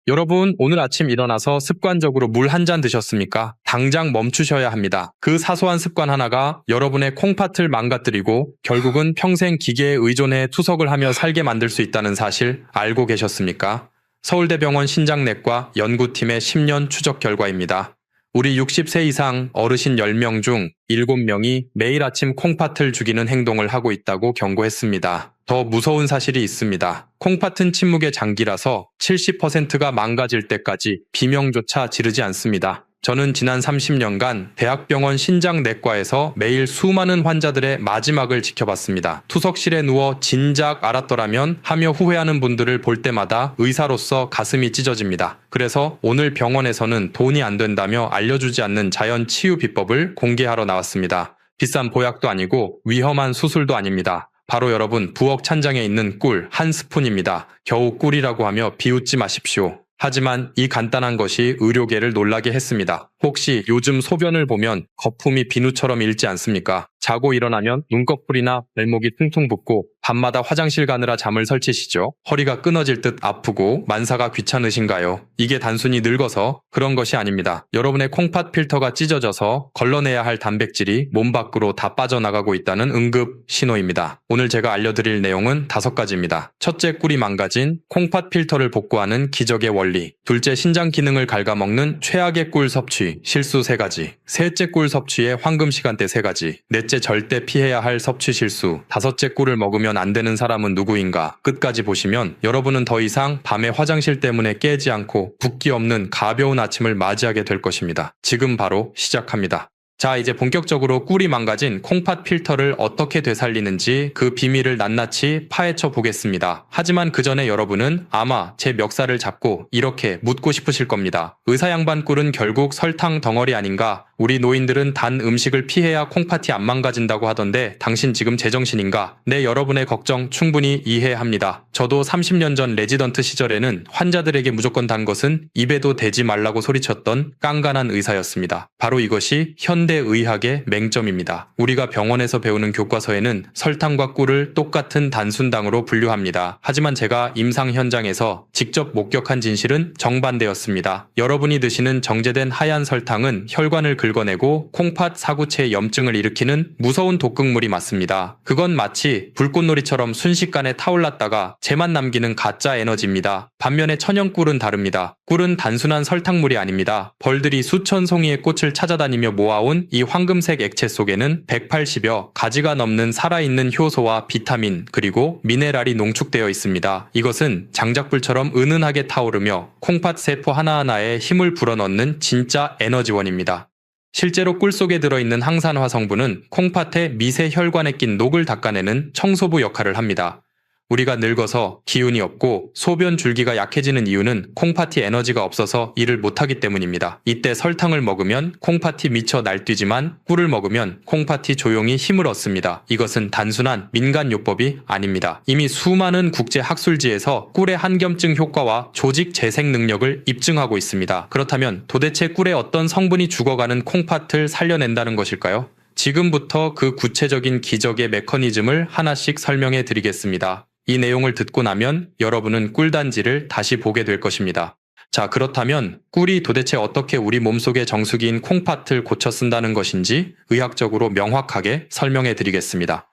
여러분, 오늘 아침 일어나서 습관적으로 물 한 잔 드셨습니까? 당장 멈추셔야 합니다. 그 사소한 습관 하나가 여러분의 콩팥을 망가뜨리고 결국은 평생 기계에 의존해 투석을 하며 살게 만들 수 있다는 사실 알고 계셨습니까? 서울대병원 신장내과 연구팀의 10년 추적 결과입니다. 우리 60세 이상 어르신 10명 중 7명이 매일 아침 콩팥을 죽이는 행동을 하고 있다고 경고했습니다. 더 무서운 사실이 있습니다. 콩팥은 침묵의 장기라서 70%가 망가질 때까지 비명조차 지르지 않습니다. 저는 지난 30년간 대학병원 신장내과에서 매일 수많은 환자들의 마지막을 지켜봤습니다. 투석실에 누워 진작 알았더라면 하며 후회하는 분들을 볼 때마다 의사로서 가슴이 찢어집니다. 그래서 오늘 병원에서는 돈이 안 된다며 알려주지 않는 자연 치유 비법을 공개하러 나왔습니다. 비싼 보약도 아니고 위험한 수술도 아닙니다. 바로 여러분 부엌 찬장에 있는 꿀 한 스푼입니다. 겨우 꿀이라고 하며 비웃지 마십시오. 하지만 이 간단한 것이 의료계를 놀라게 했습니다. 혹시 요즘 소변을 보면 거품이 비누처럼 일지 않습니까? 자고 일어나면 눈꺼풀이나 발목이 퉁퉁 붓고 밤마다 화장실 가느라 잠을 설치시죠? 허리가 끊어질 듯 아프고 만사가 귀찮으신가요? 이게 단순히 늙어서 그런 것이 아닙니다. 여러분의 콩팥 필터가 찢어져서 걸러내야 할 단백질이 몸 밖으로 다 빠져나가고 있다는 응급 신호입니다. 오늘 제가 알려드릴 내용은 5가지입니다. 첫째, 꿀이 망가진 콩팥 필터를 복구하는 기적의 원리. 둘째, 신장 기능을 갉아먹는 최악의 꿀 섭취, 실수 3가지. 셋째, 꿀 섭취의 황금 시간대 3가지. 넷째, 절대 피해야 할 섭취 실수. 5째, 꿀을 먹으면 안 되는 사람은 누구인가? 끝까지 보시면 여러분은 더 이상 밤에 화장실 때문에 깨지 않고 붓기 없는 가벼운 아침을 맞이하게 될 것입니다. 지금 바로 시작합니다. 자, 이제 본격적으로 꿀이 망가진 콩팥 필터를 어떻게 되살리는지 그 비밀을 낱낱이 파헤쳐 보겠습니다. 하지만 그 전에 여러분은 아마 제 멱살을 잡고 이렇게 묻고 싶으실 겁니다. 의사 양반 꿀은 결국 설탕 덩어리 아닌가? 우리 노인들은 단 음식을 피해야 콩팥이 안 망가진다고 하던데 당신 지금 제정신인가? 네, 여러분의 걱정 충분히 이해합니다. 저도 30년 전 레지던트 시절에는 환자들에게 무조건 단 것은 입에도 대지 말라고 소리쳤던 깐깐한 의사였습니다. 바로 이것이 현대의학의 맹점입니다. 우리가 병원에서 배우는 교과서에는 설탕과 꿀을 똑같은 단순당으로 분류합니다. 하지만 제가 임상 현장에서 직접 목격한 진실은 정반대였습니다. 여러분이 드시는 정제된 하얀 설탕은 혈관을 긁어내고 콩팥 사구체의 염증을 일으키는 무서운 독극물이 맞습니다. 그건 마치 불꽃놀이처럼 순식간에 타올랐다가 재만 남기는 가짜 에너지입니다. 반면에 천연꿀은 다릅니다. 꿀은 단순한 설탕물이 아닙니다. 벌들이 수천 송이의 꽃을 찾아다니며 모아온 이 황금색 액체 속에는 180여 가지가 넘는 살아있는 효소와 비타민 그리고 미네랄이 농축되어 있습니다. 이것은 장작불처럼 은은하게 타오르며 콩팥 세포 하나하나에 힘을 불어넣는 진짜 에너지원입니다. 실제로 꿀 속에 들어있는 항산화 성분은 콩팥의 미세 혈관에 낀 녹을 닦아내는 청소부 역할을 합니다. 우리가 늙어서 기운이 없고 소변 줄기가 약해지는 이유는 콩팥이 에너지가 없어서 일을 못하기 때문입니다. 이때 설탕을 먹으면 콩팥이 미쳐 날뛰지만 꿀을 먹으면 콩팥이 조용히 힘을 얻습니다. 이것은 단순한 민간요법이 아닙니다. 이미 수많은 국제 학술지에서 꿀의 한겸증 효과와 조직 재생 능력을 입증하고 있습니다. 그렇다면 도대체 꿀의 어떤 성분이 죽어가는 콩팥을 살려낸다는 것일까요? 지금부터 그 구체적인 기적의 메커니즘을 하나씩 설명해 드리겠습니다. 이 내용을 듣고 나면 여러분은 꿀단지를 다시 보게 될 것입니다. 자, 그렇다면 꿀이 도대체 어떻게 우리 몸속의 정수기인 콩팥을 고쳐 쓴다는 것인지 의학적으로 명확하게 설명해 드리겠습니다.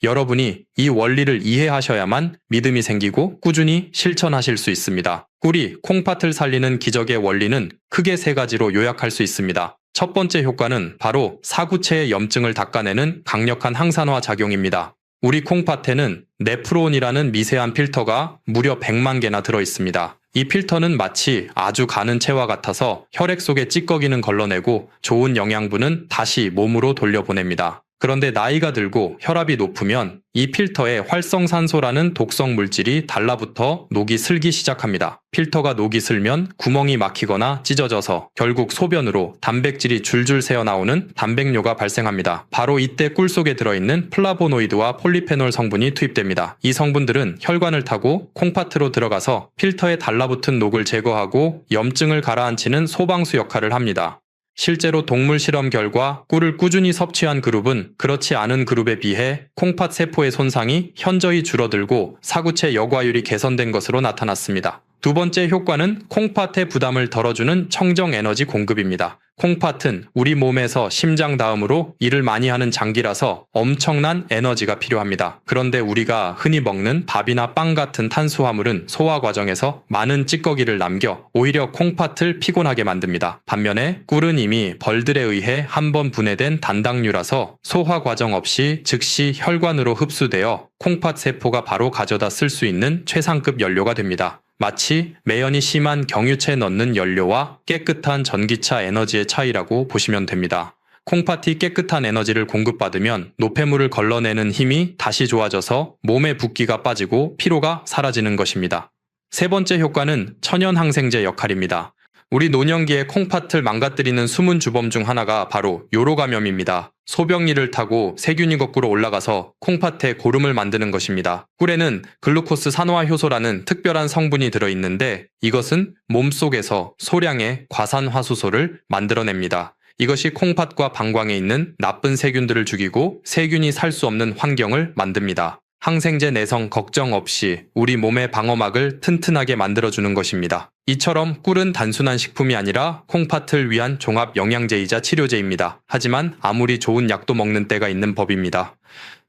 여러분이 이 원리를 이해하셔야만 믿음이 생기고 꾸준히 실천하실 수 있습니다. 꿀이 콩팥을 살리는 기적의 원리는 크게 3가지로 요약할 수 있습니다. 첫 번째 효과는 바로 사구체의 염증을 닦아내는 강력한 항산화 작용입니다. 우리 콩팥에는 네프론이라는 미세한 필터가 무려 100만 개나 들어 있습니다. 이 필터는 마치 아주 가는 채와 같아서 혈액 속의 찌꺼기는 걸러내고 좋은 영양분은 다시 몸으로 돌려보냅니다. 그런데 나이가 들고 혈압이 높으면 이 필터에 활성산소라는 독성 물질이 달라붙어 녹이 슬기 시작합니다. 필터가 녹이 슬면 구멍이 막히거나 찢어져서 결국 소변으로 단백질이 줄줄 새어나오는 단백뇨가 발생합니다. 바로 이때 꿀 속에 들어있는 플라보노이드와 폴리페놀 성분이 투입됩니다. 이 성분들은 혈관을 타고 콩팥으로 들어가서 필터에 달라붙은 녹을 제거하고 염증을 가라앉히는 소방수 역할을 합니다. 실제로 동물 실험 결과 꿀을 꾸준히 섭취한 그룹은 그렇지 않은 그룹에 비해 콩팥 세포의 손상이 현저히 줄어들고 사구체 여과율이 개선된 것으로 나타났습니다. 두 번째 효과는 콩팥의 부담을 덜어주는 청정 에너지 공급입니다. 콩팥은 우리 몸에서 심장 다음으로 일을 많이 하는 장기라서 엄청난 에너지가 필요합니다. 그런데 우리가 흔히 먹는 밥이나 빵 같은 탄수화물은 소화 과정에서 많은 찌꺼기를 남겨 오히려 콩팥을 피곤하게 만듭니다. 반면에 꿀은 이미 벌들에 의해 한번 분해된 단당류라서 소화 과정 없이 즉시 혈관으로 흡수되어 콩팥 세포가 바로 가져다 쓸 수 있는 최상급 연료가 됩니다. 마치 매연이 심한 경유체에 넣는 연료와 깨끗한 전기차 에너지의 차이라고 보시면 됩니다. 콩팥이 깨끗한 에너지를 공급받으면 노폐물을 걸러내는 힘이 다시 좋아져서 몸의 붓기가 빠지고 피로가 사라지는 것입니다. 세 번째 효과는 천연항생제 역할입니다. 우리 노년기에 콩팥을 망가뜨리는 숨은 주범 중 하나가 바로 요로감염입니다. 소변리를 타고 세균이 거꾸로 올라가서 콩팥에 고름을 만드는 것입니다. 꿀에는 글루코스 산화 효소라는 특별한 성분이 들어있는데 이것은 몸속에서 소량의 과산화수소를 만들어냅니다. 이것이 콩팥과 방광에 있는 나쁜 세균들을 죽이고 세균이 살 수 없는 환경을 만듭니다. 항생제 내성 걱정 없이 우리 몸의 방어막을 튼튼하게 만들어주는 것입니다. 이처럼 꿀은 단순한 식품이 아니라 콩팥을 위한 종합 영양제이자 치료제입니다. 하지만 아무리 좋은 약도 먹는 때가 있는 법입니다.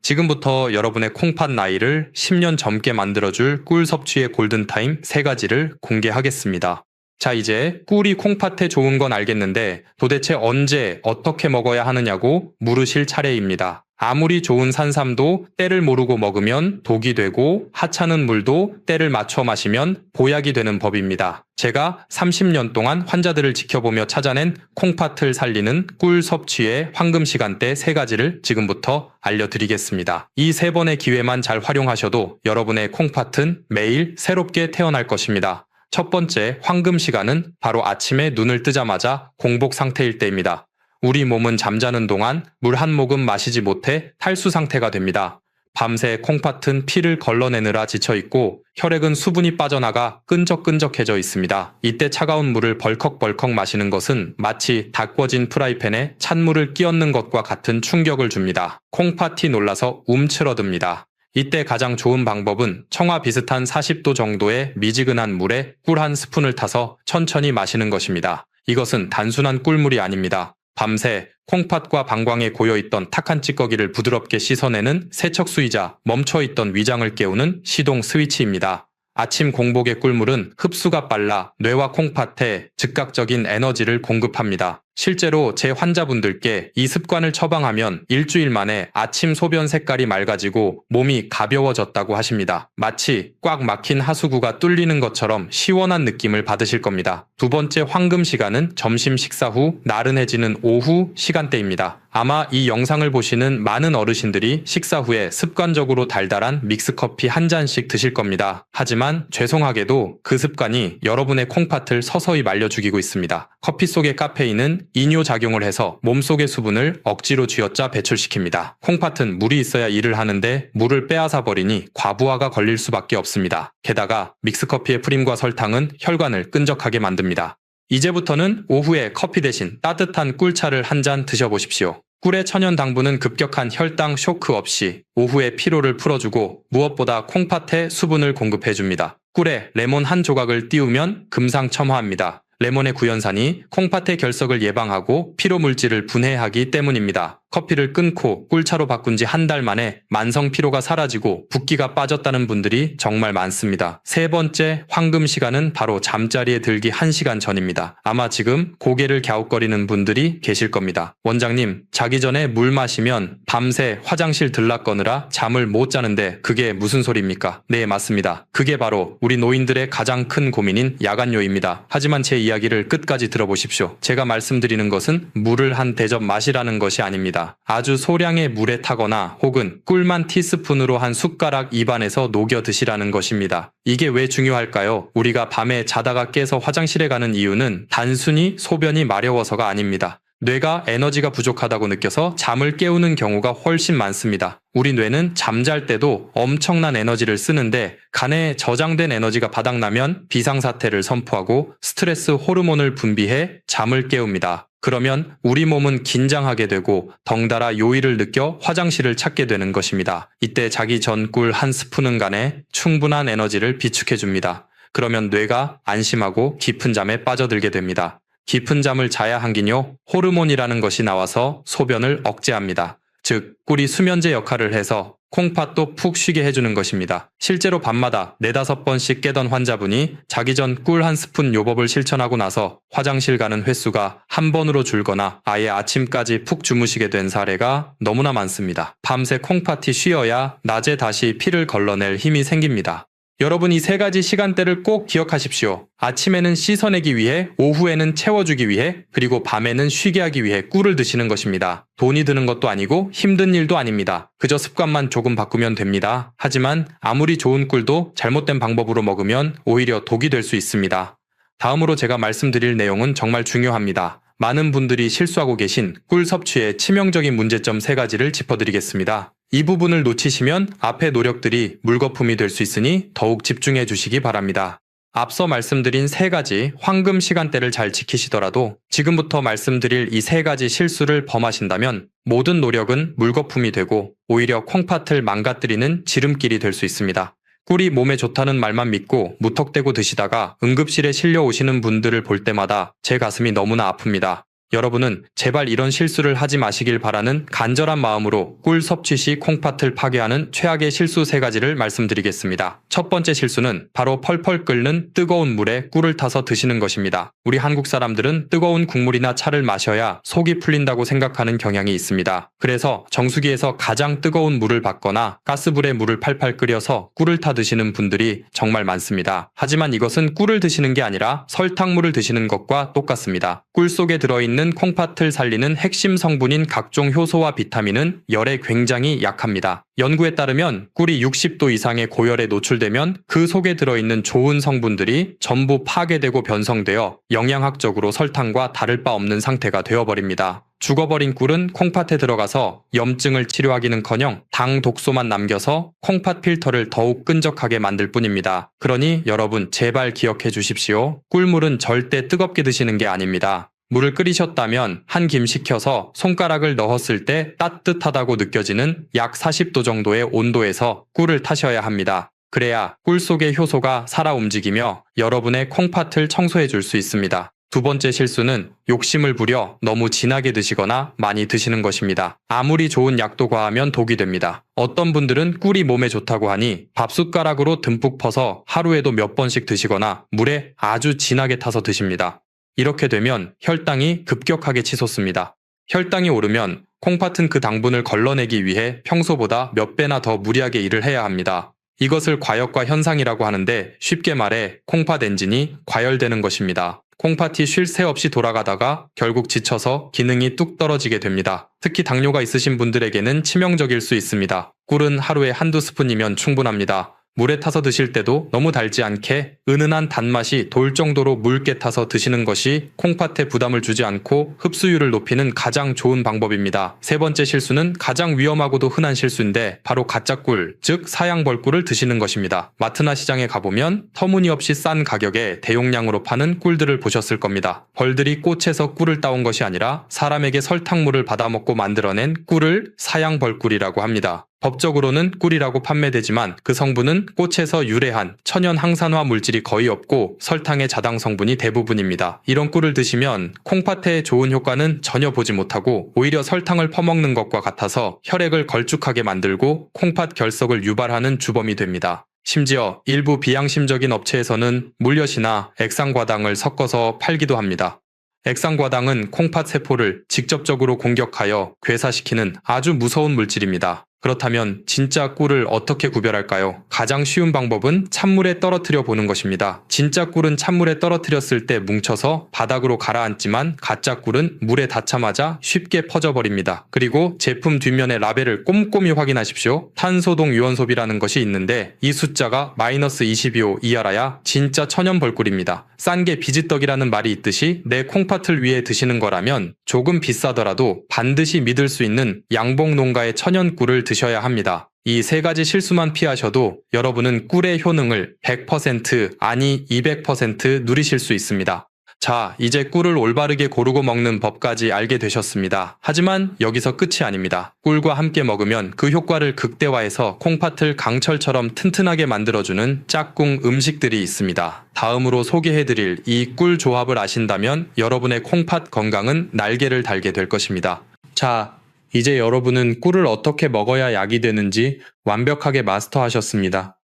지금부터 여러분의 콩팥 나이를 10년 젊게 만들어줄 꿀 섭취의 골든타임 3가지를 공개하겠습니다. 자, 이제 꿀이 콩팥에 좋은 건 알겠는데 도대체 언제 어떻게 먹어야 하느냐고 물으실 차례입니다. 아무리 좋은 산삼도 때를 모르고 먹으면 독이 되고 하찮은 물도 때를 맞춰 마시면 보약이 되는 법입니다. 제가 30년 동안 환자들을 지켜보며 찾아낸 콩팥을 살리는 꿀 섭취의 황금 시간대 3가지를 지금부터 알려드리겠습니다. 이 3번의 기회만 잘 활용하셔도 여러분의 콩팥은 매일 새롭게 태어날 것입니다. 첫 번째 황금 시간은 바로 아침에 눈을 뜨자마자 공복 상태일 때입니다. 우리 몸은 잠자는 동안 물 한 모금 마시지 못해 탈수 상태가 됩니다. 밤새 콩팥은 피를 걸러내느라 지쳐있고 혈액은 수분이 빠져나가 끈적끈적해져 있습니다. 이때 차가운 물을 벌컥벌컥 마시는 것은 마치 닦궈진 프라이팬에 찬물을 끼얹는 것과 같은 충격을 줍니다. 콩팥이 놀라서 움츠러듭니다. 이때 가장 좋은 방법은 청아 비슷한 40도 정도의 미지근한 물에 꿀 한 스푼을 타서 천천히 마시는 것입니다. 이것은 단순한 꿀물이 아닙니다. 밤새 콩팥과 방광에 고여있던 탁한 찌꺼기를 부드럽게 씻어내는 세척수이자 멈춰있던 위장을 깨우는 시동 스위치입니다. 아침 공복의 꿀물은 흡수가 빨라 뇌와 콩팥에 즉각적인 에너지를 공급합니다. 실제로 제 환자분들께 이 습관을 처방하면 일주일 만에 아침 소변 색깔이 맑아지고 몸이 가벼워졌다고 하십니다. 마치 꽉 막힌 하수구가 뚫리는 것처럼 시원한 느낌을 받으실 겁니다. 두 번째 황금 시간은 점심 식사 후 나른해지는 오후 시간대입니다. 아마 이 영상을 보시는 많은 어르신들이 식사 후에 습관적으로 달달한 믹스커피 한 잔씩 드실 겁니다. 하지만 죄송하게도 그 습관이 여러분의 콩팥을 서서히 말려 죽이고 있습니다. 커피 속의 카페인은 이뇨작용을 해서 몸속의 수분을 억지로 쥐어짜 배출시킵니다. 콩팥은 물이 있어야 일을 하는데 물을 빼앗아 버리니 과부하가 걸릴 수밖에 없습니다. 게다가 믹스커피의 프림과 설탕은 혈관을 끈적하게 만듭니다. 이제부터는 오후에 커피 대신 따뜻한 꿀차를 한 잔 드셔보십시오. 꿀의 천연 당분은 급격한 혈당 쇼크 없이 오후에 피로를 풀어주고 무엇보다 콩팥에 수분을 공급해줍니다. 꿀에 레몬 한 조각을 띄우면 금상첨화합니다. 레몬의 구연산이 콩팥의 결석을 예방하고 피로 물질을 분해하기 때문입니다. 커피를 끊고 꿀차로 바꾼 지 한 달 만에 만성 피로가 사라지고 붓기가 빠졌다는 분들이 정말 많습니다. 세 번째 황금 시간은 바로 잠자리에 들기 1시간 전입니다. 아마 지금 고개를 갸웃거리는 분들이 계실 겁니다. 원장님, 자기 전에 물 마시면 밤새 화장실 들락거느라 잠을 못 자는데 그게 무슨 소리입니까? 네, 맞습니다. 그게 바로 우리 노인들의 가장 큰 고민인 야간요입니다. 하지만 제 이야기를 끝까지 들어보십시오. 제가 말씀드리는 것은 물을 한 대접 마시라는 것이 아닙니다. 아주 소량의 물에 타거나 혹은 꿀만 티스푼으로 한 숟가락 입안에서 녹여 드시라는 것입니다. 이게 왜 중요할까요? 우리가 밤에 자다가 깨서 화장실에 가는 이유는 단순히 소변이 마려워서가 아닙니다. 뇌가 에너지가 부족하다고 느껴서 잠을 깨우는 경우가 훨씬 많습니다. 우리 뇌는 잠잘 때도 엄청난 에너지를 쓰는데 간에 저장된 에너지가 바닥나면 비상사태를 선포하고 스트레스 호르몬을 분비해 잠을 깨웁니다. 그러면 우리 몸은 긴장하게 되고 덩달아 요일을 느껴 화장실을 찾게 되는 것입니다. 이때 자기 전 꿀 한 스푼은 간에 충분한 에너지를 비축해줍니다. 그러면 뇌가 안심하고 깊은 잠에 빠져들게 됩니다. 깊은 잠을 자야 한긴요, 호르몬이라는 것이 나와서 소변을 억제합니다. 즉, 꿀이 수면제 역할을 해서 콩팥도 푹 쉬게 해주는 것입니다. 실제로 밤마다 4~5번씩 깨던 환자분이 자기 전 꿀 한 스푼 요법을 실천하고 나서 화장실 가는 횟수가 한 번으로 줄거나 아예 아침까지 푹 주무시게 된 사례가 너무나 많습니다. 밤새 콩팥이 쉬어야 낮에 다시 피를 걸러낼 힘이 생깁니다. 여러분, 이 3가지 시간대를 꼭 기억하십시오. 아침에는 씻어내기 위해, 오후에는 채워주기 위해, 그리고 밤에는 쉬게 하기 위해 꿀을 드시는 것입니다. 돈이 드는 것도 아니고 힘든 일도 아닙니다. 그저 습관만 조금 바꾸면 됩니다. 하지만 아무리 좋은 꿀도 잘못된 방법으로 먹으면 오히려 독이 될 수 있습니다. 다음으로 제가 말씀드릴 내용은 정말 중요합니다. 많은 분들이 실수하고 계신 꿀 섭취의 치명적인 문제점 3가지를 짚어드리겠습니다. 이 부분을 놓치시면 앞의 노력들이 물거품이 될 수 있으니 더욱 집중해 주시기 바랍니다. 앞서 말씀드린 3가지 황금 시간대를 잘 지키시더라도 지금부터 말씀드릴 이 3가지 실수를 범하신다면 모든 노력은 물거품이 되고 오히려 콩팥을 망가뜨리는 지름길이 될 수 있습니다. 꿀이 몸에 좋다는 말만 믿고 무턱대고 드시다가 응급실에 실려 오시는 분들을 볼 때마다 제 가슴이 너무나 아픕니다. 여러분은 제발 이런 실수를 하지 마시길 바라는 간절한 마음으로 꿀 섭취 시 콩팥을 파괴하는 최악의 실수 3가지를 말씀드리겠습니다. 첫 번째 실수는 바로 펄펄 끓는 뜨거운 물에 꿀을 타서 드시는 것입니다. 우리 한국 사람들은 뜨거운 국물이나 차를 마셔야 속이 풀린다고 생각하는 경향이 있습니다. 그래서 정수기에서 가장 뜨거운 물을 받거나 가스불에 물을 팔팔 끓여서 꿀을 타 드시는 분들이 정말 많습니다. 하지만 이것은 꿀을 드시는 게 아니라 설탕물을 드시는 것과 똑같습니다. 꿀 속에 들어있는 콩팥을 살리는 핵심 성분인 각종 효소와 비타민은 열에 굉장히 약합니다. 연구에 따르면 꿀이 60도 이상의 고열에 노출되면 그 속에 들어있는 좋은 성분들이 전부 파괴되고 변성되어 영양학적으로 설탕과 다를 바 없는 상태가 되어버립니다. 죽어버린 꿀은 콩팥에 들어가서 염증을 치료하기는커녕 당 독소만 남겨서 콩팥 필터를 더욱 끈적하게 만들 뿐입니다. 그러니 여러분, 제발 기억해 주십시오. 꿀물은 절대 뜨겁게 드시는 게 아닙니다. 물을 끓이셨다면 한 김 식혀서 손가락을 넣었을 때 따뜻하다고 느껴지는 약 40도 정도의 온도에서 꿀을 타셔야 합니다. 그래야 꿀 속의 효소가 살아 움직이며 여러분의 콩팥을 청소해 줄 수 있습니다. 두 번째 실수는 욕심을 부려 너무 진하게 드시거나 많이 드시는 것입니다. 아무리 좋은 약도 과하면 독이 됩니다. 어떤 분들은 꿀이 몸에 좋다고 하니 밥숟가락으로 듬뿍 퍼서 하루에도 몇 번씩 드시거나 물에 아주 진하게 타서 드십니다. 이렇게 되면 혈당이 급격하게 치솟습니다. 혈당이 오르면 콩팥은 그 당분을 걸러내기 위해 평소보다 몇 배나 더 무리하게 일을 해야 합니다. 이것을 과역과 현상이라고 하는데 쉽게 말해 콩팥 엔진이 과열되는 것입니다. 콩팥이 쉴 새 없이 돌아가다가 결국 지쳐서 기능이 뚝 떨어지게 됩니다. 특히 당뇨가 있으신 분들에게는 치명적일 수 있습니다. 꿀은 하루에 1~2스푼이면 충분합니다. 물에 타서 드실 때도 너무 달지 않게 은은한 단맛이 돌 정도로 묽게 타서 드시는 것이 콩팥에 부담을 주지 않고 흡수율을 높이는 가장 좋은 방법입니다. 세 번째 실수는 가장 위험하고도 흔한 실수인데 바로 가짜꿀, 즉 사양벌꿀을 드시는 것입니다. 마트나 시장에 가보면 터무니없이 싼 가격에 대용량으로 파는 꿀들을 보셨을 겁니다. 벌들이 꽃에서 꿀을 따온 것이 아니라 사람에게 설탕물을 받아먹고 만들어낸 꿀을 사양벌꿀이라고 합니다. 법적으로는 꿀이라고 판매되지만 그 성분은 꽃에서 유래한 천연 항산화 물질이 거의 없고 설탕의 자당 성분이 대부분입니다. 이런 꿀을 드시면 콩팥에 좋은 효과는 전혀 보지 못하고 오히려 설탕을 퍼먹는 것과 같아서 혈액을 걸쭉하게 만들고 콩팥 결석을 유발하는 주범이 됩니다. 심지어 일부 비양심적인 업체에서는 물엿이나 액상과당을 섞어서 팔기도 합니다. 액상과당은 콩팥 세포를 직접적으로 공격하여 괴사시키는 아주 무서운 물질입니다. 그렇다면 진짜 꿀을 어떻게 구별할까요? 가장 쉬운 방법은 찬물에 떨어뜨려 보는 것입니다. 진짜 꿀은 찬물에 떨어뜨렸을 때 뭉쳐서 바닥으로 가라앉지만 가짜 꿀은 물에 닿자마자 쉽게 퍼져버립니다. 그리고 제품 뒷면의 라벨을 꼼꼼히 확인하십시오. 탄소동 유연소비라는 것이 있는데 이 숫자가 -22호 이하라야 진짜 천연 벌꿀입니다. 싼 게 비지떡이라는 말이 있듯이 내 콩팥을 위해 드시는 거라면 조금 비싸더라도 반드시 믿을 수 있는 양봉 농가의 천연 꿀을 드셔야 합니다. 이 세 가지 실수만 피하셔도 여러분은 꿀의 효능을 100% 아니 200% 누리실 수 있습니다. 자, 이제 꿀을 올바르게 고르고 먹는 법까지 알게 되셨습니다. 하지만 여기서 끝이 아닙니다. 꿀과 함께 먹으면 그 효과를 극대화해서 콩팥을 강철처럼 튼튼하게 만들어주는 짝꿍 음식들이 있습니다. 다음으로 소개해드릴 이 꿀 조합을 아신다면 여러분의 콩팥 건강은 날개를 달게 될 것입니다. 자, 이제 여러분은 꿀을 어떻게 먹어야 약이 되는지 완벽하게 마스터하셨습니다.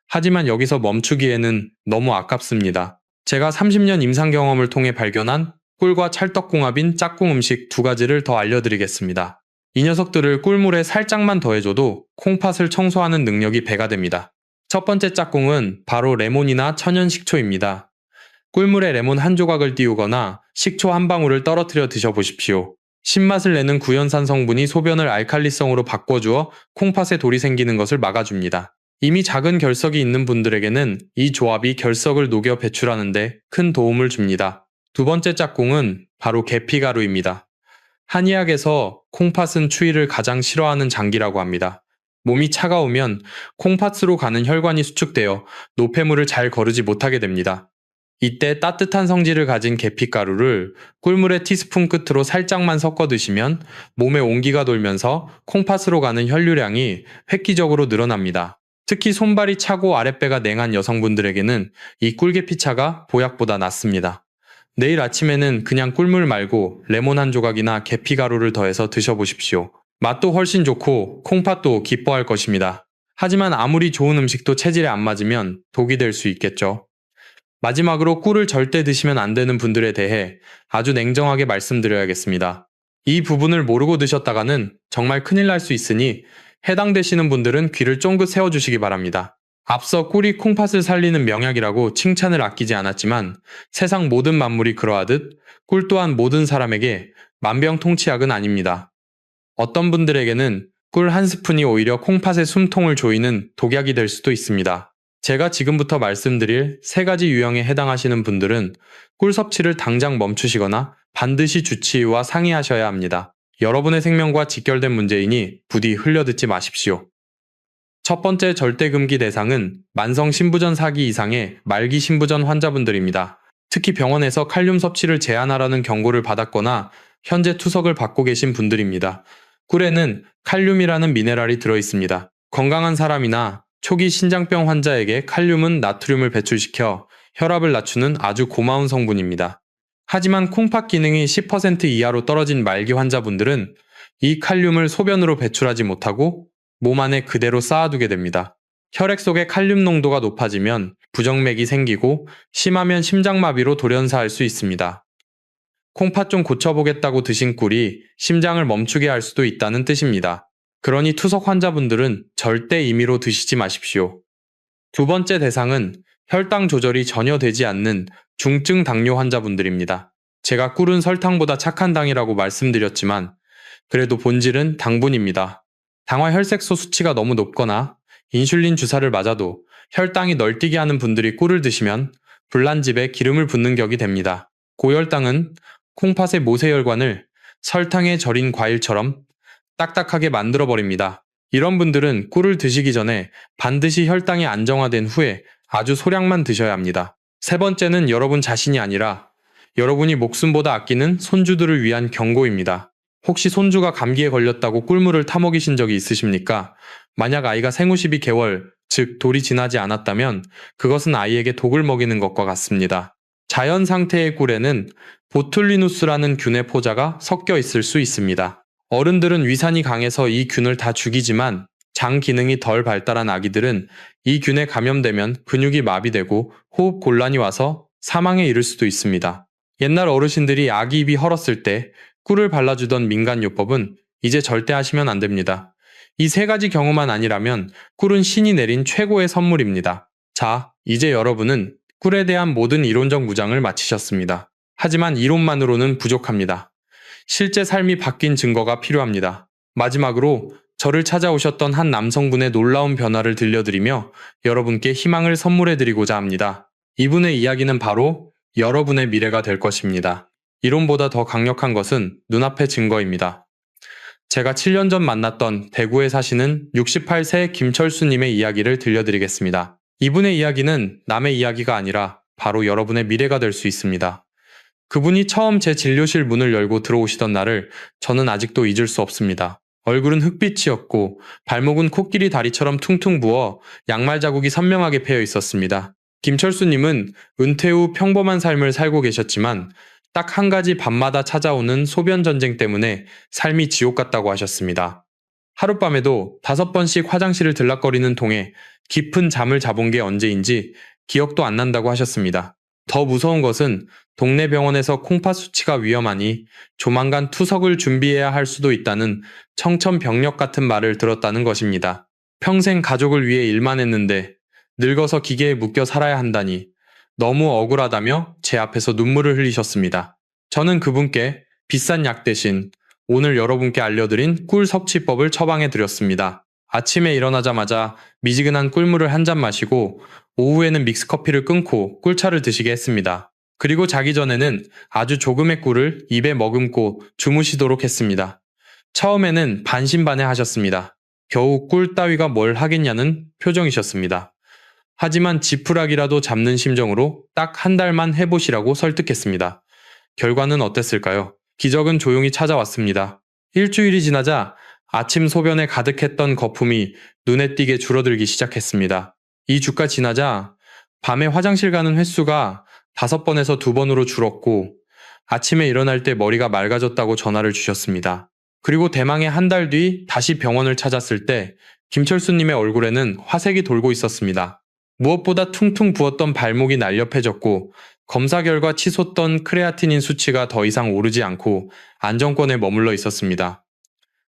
하지만 여기서 멈추기에는 너무 아깝습니다. 제가 30년 임상 경험을 통해 발견한 꿀과 찰떡궁합인 짝꿍 음식 두 가지를 더 알려드리겠습니다. 이 녀석들을 꿀물에 살짝만 더해줘도 콩팥을 청소하는 능력이 배가 됩니다. 첫 번째 짝꿍은 바로 레몬이나 천연 식초입니다. 꿀물에 레몬 한 조각을 띄우거나 식초 한 방울을 떨어뜨려 드셔보십시오. 신맛을 내는 구연산 성분이 소변을 알칼리성으로 바꿔주어 콩팥에 돌이 생기는 것을 막아줍니다. 이미 작은 결석이 있는 분들에게는 이 조합이 결석을 녹여 배출하는 데 큰 도움을 줍니다. 두 번째 짝꿍은 바로 계피가루입니다. 한의학에서 콩팥은 추위를 가장 싫어하는 장기라고 합니다. 몸이 차가우면 콩팥으로 가는 혈관이 수축되어 노폐물을 잘 거르지 못하게 됩니다. 이때 따뜻한 성질을 가진 계피가루를 꿀물에 티스푼 끝으로 살짝만 섞어 드시면 몸에 온기가 돌면서 콩팥으로 가는 혈류량이 획기적으로 늘어납니다. 특히 손발이 차고 아랫배가 냉한 여성분들에게는 이 꿀계피차가 보약보다 낫습니다. 내일 아침에는 그냥 꿀물 말고 레몬 한 조각이나 계피가루를 더해서 드셔보십시오. 맛도 훨씬 좋고 콩팥도 기뻐할 것입니다. 하지만 아무리 좋은 음식도 체질에 안 맞으면 독이 될 수 있겠죠. 마지막으로 꿀을 절대 드시면 안 되는 분들에 대해 아주 냉정하게 말씀드려야겠습니다. 이 부분을 모르고 드셨다가는 정말 큰일 날 수 있으니 해당되시는 분들은 귀를 쫑긋 세워주시기 바랍니다. 앞서 꿀이 콩팥을 살리는 명약이라고 칭찬을 아끼지 않았지만 세상 모든 만물이 그러하듯 꿀 또한 모든 사람에게 만병통치약은 아닙니다. 어떤 분들에게는 꿀 한 스푼이 오히려 콩팥의 숨통을 조이는 독약이 될 수도 있습니다. 제가 지금부터 말씀드릴 세 가지 유형에 해당하시는 분들은 꿀 섭취를 당장 멈추시거나 반드시 주치의와 상의하셔야 합니다. 여러분의 생명과 직결된 문제이니 부디 흘려듣지 마십시오. 첫 번째 절대금기 대상은 만성 신부전 4기 이상의 말기 신부전 환자분들입니다. 특히 병원에서 칼륨 섭취를 제한하라는 경고를 받았거나 현재 투석을 받고 계신 분들입니다. 꿀에는 칼륨이라는 미네랄이 들어있습니다. 건강한 사람이나 초기 신장병 환자에게 칼륨은 나트륨을 배출시켜 혈압을 낮추는 아주 고마운 성분입니다. 하지만 콩팥 기능이 10% 이하로 떨어진 말기 환자분들은 이 칼륨을 소변으로 배출하지 못하고 몸 안에 그대로 쌓아두게 됩니다. 혈액 속의 칼륨 농도가 높아지면 부정맥이 생기고 심하면 심장마비로 돌연사할 수 있습니다. 콩팥 좀 고쳐보겠다고 드신 꿀이 심장을 멈추게 할 수도 있다는 뜻입니다. 그러니 투석 환자분들은 절대 임의로 드시지 마십시오. 두 번째 대상은 혈당 조절이 전혀 되지 않는 중증 당뇨 환자분들입니다. 제가 꿀은 설탕보다 착한 당이라고 말씀드렸지만 그래도 본질은 당분입니다. 당화 혈색소 수치가 너무 높거나 인슐린 주사를 맞아도 혈당이 널뛰게 하는 분들이 꿀을 드시면 불난집에 기름을 붓는 격이 됩니다. 고혈당은 콩팥의 모세혈관을 설탕에 절인 과일처럼 딱딱하게 만들어버립니다. 이런 분들은 꿀을 드시기 전에 반드시 혈당이 안정화된 후에 아주 소량만 드셔야 합니다. 세 번째는 여러분 자신이 아니라 여러분이 목숨보다 아끼는 손주들을 위한 경고입니다. 혹시 손주가 감기에 걸렸다고 꿀물을 타먹이신 적이 있으십니까? 만약 아이가 생후 12개월, 즉 돌이 지나지 않았다면 그것은 아이에게 독을 먹이는 것과 같습니다. 자연 상태의 꿀에는 보툴리누스라는 균의 포자가 섞여 있을 수 있습니다. 어른들은 위산이 강해서 이 균을 다 죽이지만 장 기능이 덜 발달한 아기들은 이 균에 감염되면 근육이 마비되고 호흡 곤란이 와서 사망에 이를 수도 있습니다. 옛날 어르신들이 아기 입이 헐었을 때 꿀을 발라주던 민간요법은 이제 절대 하시면 안 됩니다. 이 세 가지 경우만 아니라면 꿀은 신이 내린 최고의 선물입니다. 자, 이제 여러분은 꿀에 대한 모든 이론적 무장을 마치셨습니다. 하지만 이론만으로는 부족합니다. 실제 삶이 바뀐 증거가 필요합니다. 마지막으로 저를 찾아오셨던 한 남성분의 놀라운 변화를 들려드리며 여러분께 희망을 선물해드리고자 합니다. 이분의 이야기는 바로 여러분의 미래가 될 것입니다. 이론보다 더 강력한 것은 눈앞의 증거입니다. 제가 7년 전 만났던 대구에 사시는 68세 김철수님의 이야기를 들려드리겠습니다. 이분의 이야기는 남의 이야기가 아니라 바로 여러분의 미래가 될 수 있습니다. 그분이 처음 제 진료실 문을 열고 들어오시던 날을 저는 아직도 잊을 수 없습니다. 얼굴은 흑빛이었고 발목은 코끼리 다리처럼 퉁퉁 부어 양말 자국이 선명하게 패여 있었습니다. 김철수님은 은퇴 후 평범한 삶을 살고 계셨지만 딱 한 가지 밤마다 찾아오는 소변 전쟁 때문에 삶이 지옥 같다고 하셨습니다. 하룻밤에도 5번씩 화장실을 들락거리는 통에 깊은 잠을 자본 게 언제인지 기억도 안 난다고 하셨습니다. 더 무서운 것은 동네 병원에서 콩팥 수치가 위험하니 조만간 투석을 준비해야 할 수도 있다는 청천벽력 같은 말을 들었다는 것입니다. 평생 가족을 위해 일만 했는데 늙어서 기계에 묶여 살아야 한다니 너무 억울하다며 제 앞에서 눈물을 흘리셨습니다. 저는 그분께 비싼 약 대신 오늘 여러분께 알려드린 꿀 섭취법을 처방해 드렸습니다. 아침에 일어나자마자 미지근한 꿀물을 한 잔 마시고 오후에는 믹스커피를 끊고 꿀차를 드시게 했습니다. 그리고 자기 전에는 아주 조금의 꿀을 입에 머금고 주무시도록 했습니다. 처음에는 반신반의 하셨습니다. 겨우 꿀 따위가 뭘 하겠냐는 표정이셨습니다. 하지만 지푸라기라도 잡는 심정으로 딱 한 달만 해보시라고 설득했습니다. 결과는 어땠을까요? 기적은 조용히 찾아왔습니다. 일주일이 지나자 아침 소변에 가득했던 거품이 눈에 띄게 줄어들기 시작했습니다. 2주가 지나자 밤에 화장실 가는 횟수가 5번에서 2번으로 줄었고 아침에 일어날 때 머리가 맑아졌다고 전화를 주셨습니다. 그리고 대망의 한 달 뒤 다시 병원을 찾았을 때 김철수님의 얼굴에는 화색이 돌고 있었습니다. 무엇보다 퉁퉁 부었던 발목이 날렵해졌고 검사 결과 치솟던 크레아티닌 수치가 더 이상 오르지 않고 안정권에 머물러 있었습니다.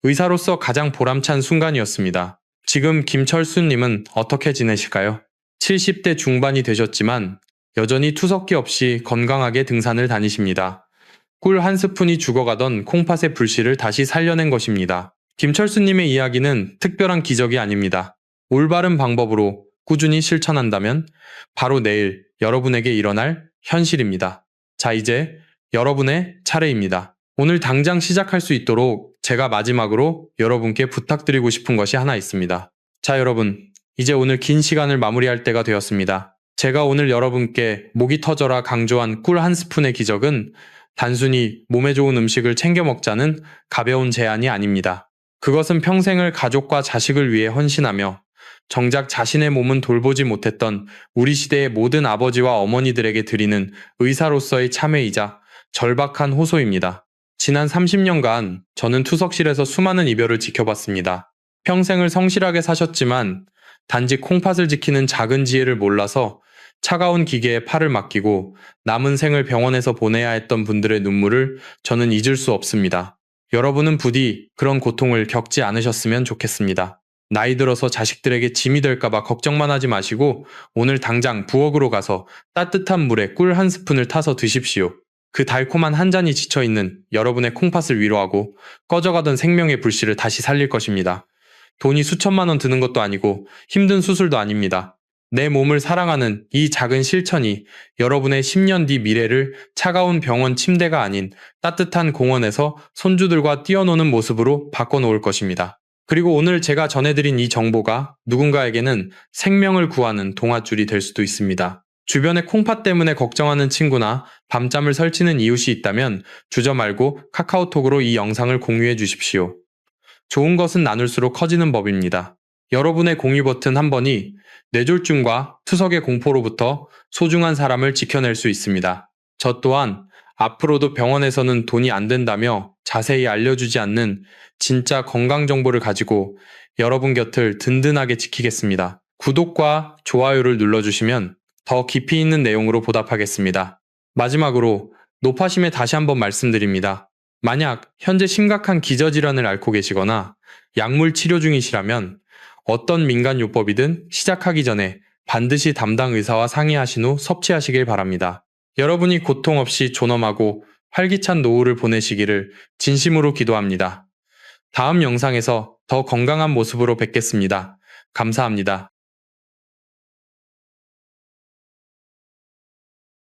의사로서 가장 보람찬 순간이었습니다. 지금 김철수님은 어떻게 지내실까요? 70대 중반이 되셨지만 여전히 투석기 없이 건강하게 등산을 다니십니다. 꿀 한 스푼이 죽어가던 콩팥의 불씨를 다시 살려낸 것입니다. 김철수님의 이야기는 특별한 기적이 아닙니다. 올바른 방법으로 꾸준히 실천한다면 바로 내일 여러분에게 일어날 현실입니다. 자, 이제 여러분의 차례입니다. 오늘 당장 시작할 수 있도록 제가 마지막으로 여러분께 부탁드리고 싶은 것이 하나 있습니다. 자, 여러분, 이제 오늘 긴 시간을 마무리할 때가 되었습니다. 제가 오늘 여러분께 목이 터져라 강조한 꿀 한 스푼의 기적은 단순히 몸에 좋은 음식을 챙겨 먹자는 가벼운 제안이 아닙니다. 그것은 평생을 가족과 자식을 위해 헌신하며 정작 자신의 몸은 돌보지 못했던 우리 시대의 모든 아버지와 어머니들에게 드리는 의사로서의 참회이자 절박한 호소입니다. 지난 30년간 저는 투석실에서 수많은 이별을 지켜봤습니다. 평생을 성실하게 사셨지만 단지 콩팥을 지키는 작은 지혜를 몰라서 차가운 기계에 팔을 맡기고 남은 생을 병원에서 보내야 했던 분들의 눈물을 저는 잊을 수 없습니다. 여러분은 부디 그런 고통을 겪지 않으셨으면 좋겠습니다. 나이 들어서 자식들에게 짐이 될까봐 걱정만 하지 마시고 오늘 당장 부엌으로 가서 따뜻한 물에 꿀 한 스푼을 타서 드십시오. 그 달콤한 한 잔이 지쳐있는 여러분의 콩팥을 위로하고 꺼져가던 생명의 불씨를 다시 살릴 것입니다. 돈이 수천만 원 드는 것도 아니고 힘든 수술도 아닙니다. 내 몸을 사랑하는 이 작은 실천이 여러분의 10년 뒤 미래를 차가운 병원 침대가 아닌 따뜻한 공원에서 손주들과 뛰어노는 모습으로 바꿔놓을 것입니다. 그리고 오늘 제가 전해드린 이 정보가 누군가에게는 생명을 구하는 동아줄이 될 수도 있습니다. 주변에 콩팥 때문에 걱정하는 친구나 밤잠을 설치는 이웃이 있다면 주저 말고 카카오톡으로 이 영상을 공유해 주십시오. 좋은 것은 나눌수록 커지는 법입니다. 여러분의 공유 버튼 한 번이 뇌졸중과 투석의 공포로부터 소중한 사람을 지켜낼 수 있습니다. 저 또한 앞으로도 병원에서는 돈이 안 된다며 자세히 알려주지 않는 진짜 건강 정보를 가지고 여러분 곁을 든든하게 지키겠습니다. 구독과 좋아요를 눌러주시면 더 깊이 있는 내용으로 보답하겠습니다. 마지막으로 노파심에 다시 한번 말씀드립니다. 만약 현재 심각한 기저질환을 앓고 계시거나 약물 치료 중이시라면 어떤 민간요법이든 시작하기 전에 반드시 담당 의사와 상의하신 후 섭취하시길 바랍니다. 여러분이 고통 없이 존엄하고 활기찬 노후를 보내시기를 진심으로 기도합니다. 다음 영상에서 더 건강한 모습으로 뵙겠습니다. 감사합니다.